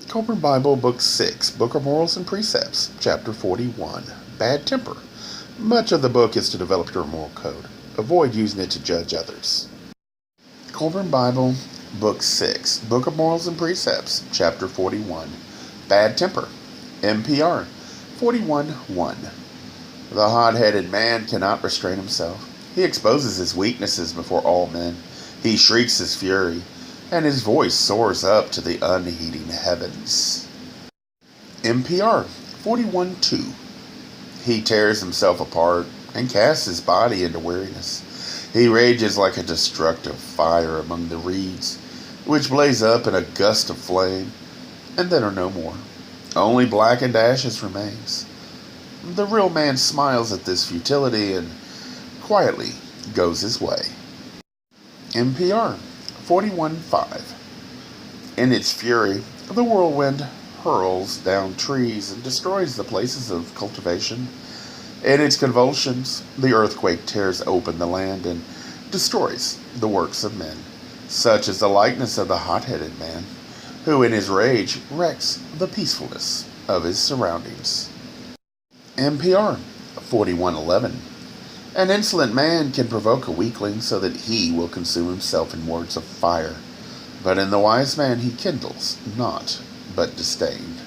Kolbrin Bible Book 6, Book of Morals and Precepts, Chapter 41, Bad Temper. Much of the book is to develop your moral code. Avoid using it to judge others. Kolbrin Bible Book 6, Book of Morals and Precepts, Chapter 41, Bad Temper. MPR 41:1. The hot-headed man cannot restrain himself. He exposes his weaknesses before all men. He shrieks his fury, and his voice soars up to the unheeding heavens. MPR 41:2. He tears himself apart and casts his body into weariness. He rages like a destructive fire among the reeds, which blaze up in a gust of flame, and then are no more. Only blackened ashes remains. The real man smiles at this futility and quietly goes his way. MPR 41:5. In its fury, the whirlwind hurls down trees and destroys the places of cultivation. In its convulsions, the earthquake tears open the land and destroys the works of men. Such is the likeness of the hot-headed man, who in his rage wrecks the peacefulness of his surroundings. MPR 41:11. An insolent man can provoke a weakling so that he will consume himself in words of fire, but in the wise man he kindles not, but disdain.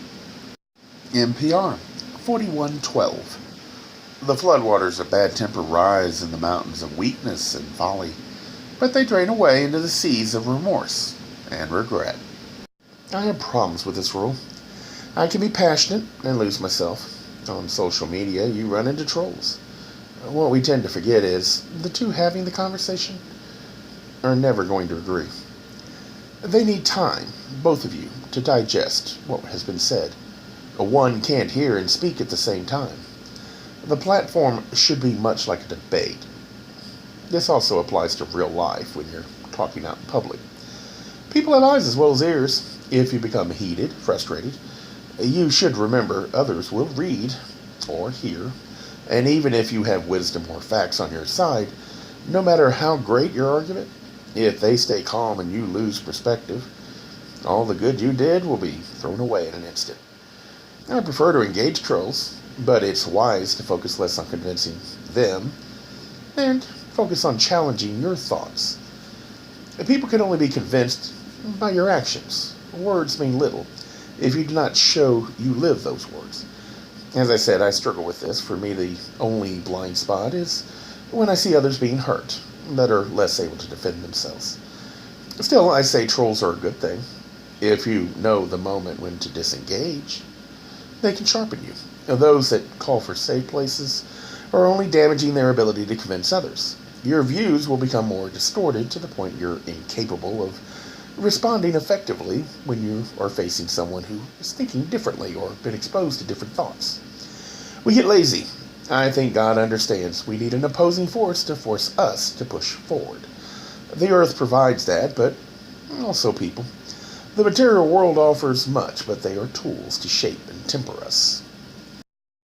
MPR 41:12. The floodwaters of bad temper rise in the mountains of weakness and folly, but they drain away into the seas of remorse and regret. I have problems with this rule. I can be passionate and lose myself. On social media, you run into trolls. What we tend to forget is the two having the conversation are never going to agree. They need time, both of you, to digest what has been said. One can't hear and speak at the same time. The platform should be much like a debate. This also applies to real life when you're talking out in public. People have eyes as well as ears. If you become heated, frustrated, you should remember others will read or hear. And even if you have wisdom or facts on your side, no matter how great your argument, if they stay calm and you lose perspective, all the good you did will be thrown away in an instant. I prefer to engage trolls, but it's wise to focus less on convincing them and focus on challenging your thoughts. People can only be convinced by your actions. Words mean little if you do not show you live those words. As I said, I struggle with this. For me, the only blind spot is when I see others being hurt that are less able to defend themselves. Still, I say trolls are a good thing. If you know the moment when to disengage, they can sharpen you. Those that call for safe places are only damaging their ability to convince others. Your views will become more distorted to the point you're incapable of responding effectively when you are facing someone who is thinking differently or been exposed to different thoughts. We get lazy. I think God understands we need an opposing force to force us to push forward. The earth provides that, but also people. The material world offers much, but they are tools to shape and temper us.